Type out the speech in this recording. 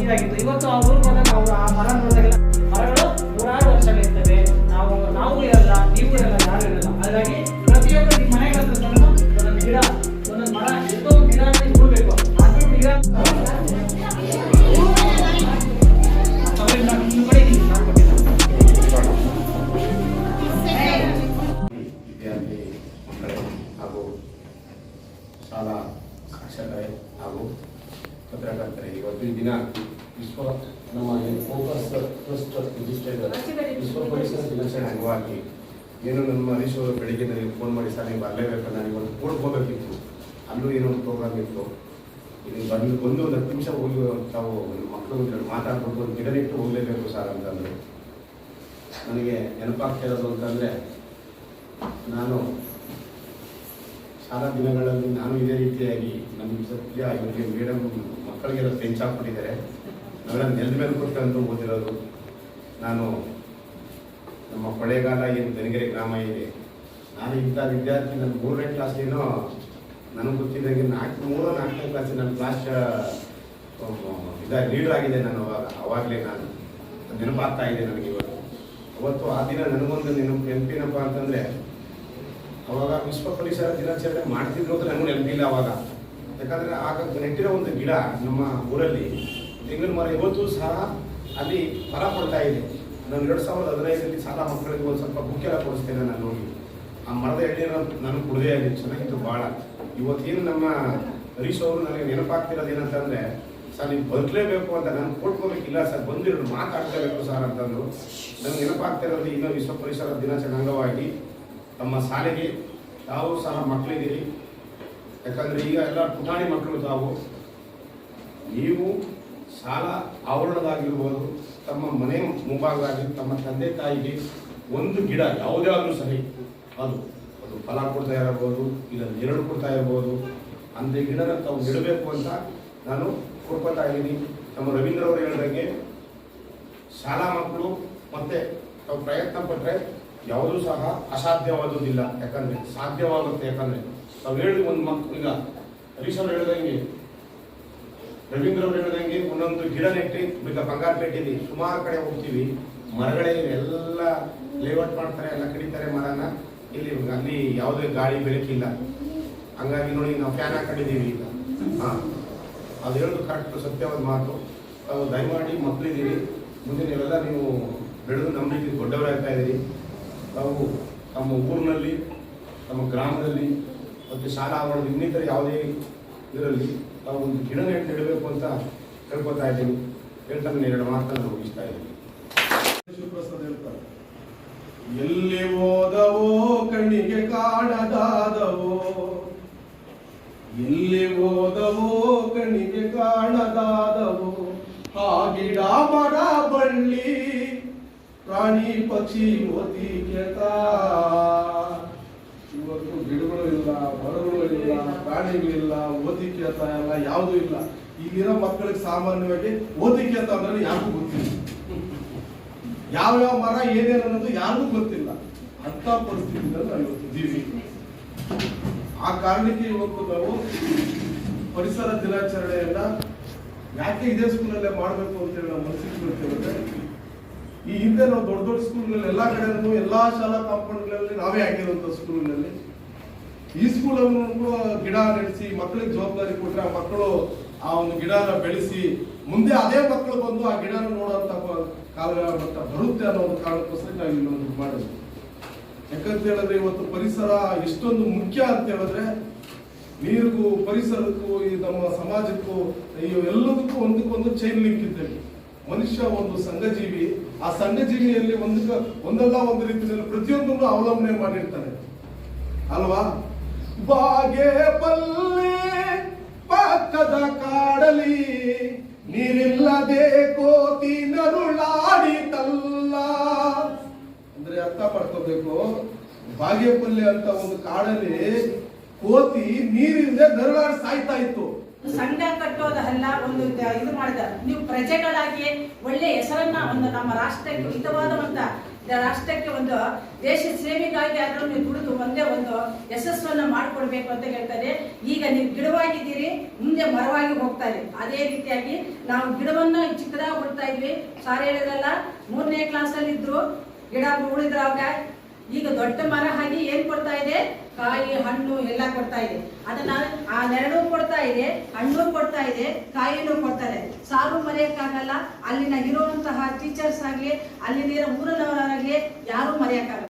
ಇದಾಗಿತ್ತು. ಇವತ್ತು ಆ ಊರಿಗೆ ಹೋದಾಗ ಅವರು ಆ ಮರ ನೋಡಿದಾಗೆಲ್ಲ ಮರಗಳು ನೂರಾರು ವರ್ಷಗಳಿರ್ತವೆ. ನಾವು ಇರಲ್ಲ, ನೀವು ಇರಲ್ಲ, ಯಾರು ಇರಲ್ಲ. ಹಾಗಾಗಿ ಪ್ರತಿಯೊಬ್ಬರು ನಿಮ್ಮ ಮನೆಗಳ ಹತ್ರ ಒಂದೊಂದು ಗಿಡ, ಒಂದೊಂದು ಮರ, ಎಷ್ಟೋ ಗಿಡ ಉಳ್ಬೇಕು. ಆದ್ರೂ ಗಿಡ ವಿದ್ಯಾರ್ಥಿ ಮಕ್ಕಳೇ ಹಾಗೂ ಶಾಲಾ ಶಿಕ್ಷಕರೇ ಹಾಗೂ ಪತ್ರಕರ್ತರೇ, ಇವತ್ತು ಈ ದಿನ ನಮ್ಮ ಫೋಕಸ್ ಟ್ರಸ್ಟ್ ರಿಜಿಸ್ಟರ್ಡ್ ವಿಶ್ವ ಪರಿಸರ ದಿನಾಚರಣೆ ಅಂಗವಾಗಿ ಏನು ನಮ್ಮ ಹರೀಶ್ ಅವರು ಬೆಳಿಗ್ಗೆ ನನಗೆ ಫೋನ್ ಮಾಡಿ, ಸರ್ ನೀವು ಬರಲೇಬೇಕು, ನನಗೆ ಒಂದು ಕೂಡ್ಕೋಬೇಕಿತ್ತು, ಅಲ್ಲೂ ಏನೋ ಒಂದು ಪ್ರೋಗ್ರಾಮ್ ಇತ್ತು, ಇಲ್ಲಿ ಬಂದು ಒಂದು 10 ನಿಮಿಷ ಹೋಗಿ ತಾವು ಮಕ್ಕಳು ಮಾತಾಡ್ಬಿಟ್ಟು ಒಂದು ಗಿಡ ನೆಟ್ಟು ಹೋಗಲೇಬೇಕು ಸರ್ ಅಂತಂದರು. ನನಗೆ ನೆನಪಾಗ್ತಿರೋದು ಅಂತಂದರೆ, ನಾನು ಶಾಲಾ ದಿನಗಳಲ್ಲಿ ನಾನು ಇದೇ ರೀತಿಯಾಗಿ ನಮ್ಮ ಸತ್ಯ ಇವರಿಗೆ ಮೇಡಮ್ ಮಕ್ಕಳಿಗೆಲ್ಲ ಬೆಂಚ್ ಹಾಕ್ಬಿಟ್ಟಿದ್ದಾರೆ, ನಾವೆಲ್ಲ ನೆಲದ ಮೇಲೆ ಕೂತ್ಕೊಂಡು ಓದಿರೋದು. ನಾನು ನಮ್ಮ ಕೊಳ್ಳೇಗಾಲ ಏನು ದನಗೆರೆ ಗ್ರಾಮ ಇದೆ, ನಾನು ಇಂಥ ವಿದ್ಯಾರ್ಥಿ ನನ್ನ 3ನೇ ಕ್ಲಾಸ್ಲೇನೋ ನನಗೆ ಗೊತ್ತಿದ್ದಂಗೆ 4ನೇ ಕ್ಲಾಸ್ ನನ್ನ ಕ್ಲಾಸ್ ಲೀಡರ್ ಆಗಿದೆ ನಾನು ಅವಾಗಲೇ. ನಾನು ನೆನಪಾಗ್ತಾ ಇದೆ ನನಗೆ ಇವತ್ತು. ಅವತ್ತು ಆ ದಿನ ನನಗೊಂದು ನೆನಪೇನಪ್ಪ ಅಂತಂದರೆ, ಅವಾಗ ವಿಶ್ವ ಪರಿಸರ ದಿನಾಚರಣೆ ಮಾಡ್ತಿದ್ರು ಅಂತ ನನಗೂ ನೆನಪಿಲ್ಲ ಅವಾಗ. ಯಾಕಂದರೆ ಆಗ ನೆಟ್ಟಿರೋ ಒಂದು ಗಿಡ ನಮ್ಮ ಊರಲ್ಲಿ ತೆಂಗಿನ ಮರ ಇವತ್ತು ಸಹ ಅಲ್ಲಿ ಫಲ ಕೊಡ್ತಾ ಇದೆ. ನಾನು 2015ರಲ್ಲಿ ಶಾಲಾ ಮಕ್ಕಳಿಗೆ ಒಂದು ಸ್ವಲ್ಪ ಬುಕ್ಕೆಲ್ಲ ಕೊಡಿಸ್ತೇನೆ ನಾನು ನೋಡಿ. ಆ ಮರದ ಎಣ್ಣೆನ ನಾನು ಕುಡಿದೇ ಅಲ್ಲಿ ಚೆನ್ನಾಗಿತ್ತು ಭಾಳ. ಇವತ್ತೇನು ನಮ್ಮ ಹರೀಶ್ ಅವರು ನನಗೆ ನೆನಪಾಗ್ತಿರೋದು ಏನಂತಂದರೆ, ಸರ್ ನೀವು ಬದುಕಲೇಬೇಕು ಅಂತ ನಾನು ಕೊಟ್ಕೋಬೇಕಿಲ್ಲ ಸರ್, ಬಂದಿರೋ ಮಾತಾಡ್ಕೋಬೇಕು ಸರ್ ಅಂತಂದು ನನಗೆ ನೆನಪಾಗ್ತಿರೋದು. ಇನ್ನೂ ವಿಶ್ವ ಪರಿಸರ ದಿನಾಚರಣೆ ಅಂಗವಾಗಿ ತಮ್ಮ ಶಾಲೆಗೆ ತಾವು ಸಹ ಮಕ್ಕಳಿದ್ದೀರಿ. ಯಾಕಂದರೆ ಈಗ ಎಲ್ಲ ಪುಟಾಣಿ ಮಕ್ಕಳು ತಾವು, ನೀವು ಶಾಲಾ ಆವರಣದಾಗಿರ್ಬೋದು, ತಮ್ಮ ಮನೆ ಮುಂಭಾಗದಾಗಿ ತಮ್ಮ ತಂದೆ ತಾಯಿಗೆ ಒಂದು ಗಿಡ ಯಾವುದೇ ಆದರೂ ಸರಿ, ಅದು ಫಲ ಕೊಡ್ತಾ ಇರಬಹುದು, ಇಲ್ಲ ನೆರಳು ಕೊಡ್ತಾ ಇರ್ಬೋದು, ಅಂಥ ಗಿಡನ ತಾವು ನೆಡಬೇಕು ಅಂತ ನಾನು ಕೋರ್ಕೊತಾ ಇದ್ದೀನಿ. ನಮ್ಮ ರವೀಂದ್ರ ಅವರು ಹೇಳಿದಂಗೆ ಶಾಲಾ ಮಕ್ಕಳು ಮತ್ತೆ ತಾವು ಪ್ರಯತ್ನ ಪಟ್ಟರೆ ಯಾವುದೂ ಸಹ ಅಸಾಧ್ಯವಾದುದಿಲ್ಲ, ಯಾಕಂದರೆ ಸಾಧ್ಯವಾಗುತ್ತೆ. ಯಾಕಂದರೆ ತಾವು ಹೇಳಿ ಒಂದು ಈಗ ಹರೀಶ್ ಅವರು ಹೇಳಿದಂಗೆ, ರವೀಂದ್ರ ಅವರು ಹೇಳಿದಂಗೆ ಒಂದೊಂದು ಗಿಡ ನೆಟ್ಟಿ ಈಗ ಬಂಗಾರಪೇಟೆಯಲ್ಲಿ ಸುಮಾರು ಕಡೆ ಹೋಗ್ತೀವಿ, ಮರಗಳೇ ಎಲ್ಲ ಲೇಔಟ್ ಮಾಡ್ತಾರೆ, ಎಲ್ಲ ಕಡಿತಾರೆ ಮರನ. ಇಲ್ಲಿ ಅಲ್ಲಿ ಯಾವುದೇ ಗಾಳಿ ಬೆಳಕಿಲ್ಲ, ಹಂಗಾಗಿ ನೋಡಿ ನಾವು ಫ್ಯಾನ್ ಹಾಕೊಂಡಿದ್ದೀವಿ ಈಗ. ಅದು ಹೇಳೋದು ಕರೆಕ್ಟ್, ಸತ್ಯವಾದ ಮಾತು. ತಾವು ದಯಮಾಡಿ ಮಕ್ಕಳಿದ್ದೀರಿ, ಮುಂದೆ ನೀವೆಲ್ಲ ನೀವು ಬೆಳೆದು ನಮ್ಮ ರೀತಿ ದೊಡ್ಡವರಾಗ್ತಾ ಇದ್ದೀರಿ. ತಾವು ತಮ್ಮ ಊರಿನಲ್ಲಿ, ತಮ್ಮ ಗ್ರಾಮದಲ್ಲಿ ಮತ್ತು ಶಾಲಾ ಆವರಣದ ಇನ್ನಿತರ ಯಾವುದೇ ಇದರಲ್ಲಿ ತಾವು ಒಂದು ಗಿಡ ನೆಡಬೇಕು ಅಂತ ಕೇಳ್ಕೊತಾ ಇದ್ದೀನಿ. ಹೇಳ್ತಾನೆ 2 ಮಾತನ್ನು ಮುಗಿಸ್ತಾ ಇದ್ದೀನಿ. ಶಿವಪ್ರಸಾದ್ ಹೇಳ್ತಾರೆ, ಎಲ್ಲಿ ಹೋದವೋ ಕಣ್ಣಿಗೆ ಕಾಣದಾದವೋ, ಎಲ್ಲಿ ಹೋದವೋ ಕಣ್ಣಿಗೆ ಕಾಣದಾದವೋ, ಆ ಗಿಡ ಮರ ಬಳ್ಳಿ ಪ್ರಾಣಿ ಪಕ್ಷಿ ಓದಿಕೆತ. ಇವತ್ತು ಗಿಡಗಳು ಇಲ್ಲ, ಮರಗಳು ಇಲ್ಲ, ಪ್ರಾಣಿಗಳಿಲ್ಲ, ಓದಿಕೆತ ಎಲ್ಲ ಯಾವುದೂ ಇಲ್ಲ. ಈಗಿರೋ ಮಕ್ಕಳಿಗೆ ಸಾಮಾನ್ಯವಾಗಿ ಓದಿಕೆತ ಅಂದ್ರೆ ಯಾರಿಗೂ ಗೊತ್ತಿಲ್ಲ, ಯಾವ್ಯಾವ ಮರ ಏನೇನು ಅನ್ನೋದು ಯಾರಿಗೂ ಗೊತ್ತಿಲ್ಲ. ಅಂತ ಪರಿಸ್ಥಿತಿಯಲ್ಲಿ ನಾವು ಇವತ್ತಿದ್ದೀವಿ. ಆ ಕಾರಣಕ್ಕೆ ಇವತ್ತು ನಾವು ಪರಿಸರ ದಿನಾಚರಣೆಯನ್ನ ಯಾಕೆ ಇದೇ ಸ್ಕೂಲಲ್ಲೇ ಮಾಡಬೇಕು ಅಂತೇಳಿ ನಾವು ಮನಸ್ಸಿಗೆ ಕೇಳಿದ್ರೆ, ಈ ಹಿಂದೆ ನಾವು ದೊಡ್ಡ ದೊಡ್ಡ ಸ್ಕೂಲ್ಗಳಲ್ಲಿ ಎಲ್ಲ ಕಡೆನೂ ಎಲ್ಲಾ ಶಾಲಾ ಕಾಂಪೌಂಡ್ಗಳಲ್ಲಿ ನಾವೇ ಹಾಕಿರುವಂತ ಸ್ಕೂಲ್ನಲ್ಲಿ ಈ ಸ್ಕೂಲನ್ನು ಗಿಡ ನೆಡೆಸಿ ಮಕ್ಕಳಿಗೆ ಜವಾಬ್ದಾರಿ ಕೊಟ್ರೆ ಆ ಮಕ್ಕಳು ಆ ಒಂದು ಗಿಡನ ಬೆಳೆಸಿ ಮುಂದೆ ಅದೇ ಮಕ್ಕಳು ಬಂದು ಆ ಗಿಡನ ನೋಡುವಂತ ಕಾಲ ಬರುತ್ತೆ ಅನ್ನೋ ಒಂದು ಕಾರಣಕ್ಕೋಸ್ಕರ ನಾವು ಇನ್ನೊಂದು ಮಾಡೋದು. ಯಾಕಂತ ಹೇಳಿದ್ರೆ ಇವತ್ತು ಪರಿಸರ ಎಷ್ಟೊಂದು ಮುಖ್ಯ ಅಂತ ಹೇಳಿದ್ರೆ, ನೀರಿಗೂ ಪರಿಸರಕ್ಕೂ ಈ ನಮ್ಮ ಸಮಾಜಕ್ಕೂ ಎಲ್ಲದಕ್ಕೂ ಒಂದಕ್ಕೊಂದು ಚೈನ್ ಲಿಂಕ್ ಇದ್ದಲ್ಲಿ. ಮನುಷ್ಯ ಒಂದು ಸಂಘಜೀವಿ, ಆ ಸಂಘಜೀವಿಯಲ್ಲಿ ಒಂದಲ್ಲ ಒಂದು ರೀತಿಯಲ್ಲಿ ಪ್ರತಿಯೊಂದನ್ನು ಅವಲಂಬನೆ ಮಾಡಿರ್ತಾನೆ ಅಲ್ವಾ. ಬಾಗೆ ಬಲ್ಲೆ ಪಕ್ಕದ ಕಾಡಲಿ ನೀರಿಲ್ಲದೆ ಕೋತಿ ನರುಳಾಡಿತಲ್ಲ ಅಂದ್ರೆ ಅರ್ಥ ಮಾಡ್ಕೋಬೇಕು. ಬಾಗೇಪಲ್ಲೆ ಅಂತ ಒಂದು ಕಾಡಲ್ಲಿ ಕೋತಿ ನೀರಿಲ್ಲದೆ ನರುಳಾಡಿ ಸಾಯ್ತಾ ಇತ್ತು. ಸಂಘ ಕಟ್ಟೋದಲ್ಲ, ಒಂದು ಇದು ಮಾಡಿದ ನೀವು ಪ್ರಜೆಗಳಾಗಿ ಒಳ್ಳೆ ಹೆಸರನ್ನ ಒಂದು ನಮ್ಮ ರಾಷ್ಟ್ರಕ್ಕೆ ಹಿತವಾದಂತ ರಾಷ್ಟ್ರಕ್ಕೆ ಒಂದು ದೇಶ ಸೇವೆಗಾಗಿ ಆದ್ರೂ ನೀವು ದುಡಿದು ಒಂದೇ ಒಂದು ಯಶಸ್ಸನ್ನ ಮಾಡಿಕೊಡ್ಬೇಕು ಅಂತ ಹೇಳ್ತಾರೆ. ಈಗ ನೀವು ಗಿಡವಾಗಿದ್ದೀರಿ, ಮುಂದೆ ಮರವಾಗಿ ಹೋಗ್ತಾ ಇದೆ. ಅದೇ ರೀತಿಯಾಗಿ ನಾವು ಗಿಡವನ್ನ ಚಿಕ್ಕದಾಗಿ ಉಳ್ತಾ ಇದ್ವಿ. ಸಾರ್ ಹೇಳಿದ್ರಲ್ಲ, 3ನೇ ಕ್ಲಾಸಲ್ಲಿ ಇದ್ರು ಗಿಡ ಉಳಿದ್ರಾಗ ಈಗ ದೊಡ್ಡ ಮರ ಆಗಿ ಏನ್ ಕೊಡ್ತಾ ಇದೆ, ಕಾಯಿ ಹಣ್ಣು ಎಲ್ಲ ಕೊಡ್ತಾ ಇದೆ. ಅದನ್ನ ಆ ನೆರಳು ಕೊಡ್ತಾ ಇದೆ, ಹಣ್ಣು ಕೊಡ್ತಾ ಇದೆ, ಕಾಯಿನೂ ಕೊಡ್ತಾರೆ. ಸಾರು ಮರೆಯಕ್ಕಾಗಲ್ಲ. ಅಲ್ಲಿನ ಇರುವಂತಹ ಟೀಚರ್ಸ್ ಆಗ್ಲಿ, ಅಲ್ಲಿನ ಊರಿನವರಾಗ್ಲಿ ಯಾರು ಮರೆಯಕ್ಕಾಗಲ್ಲ.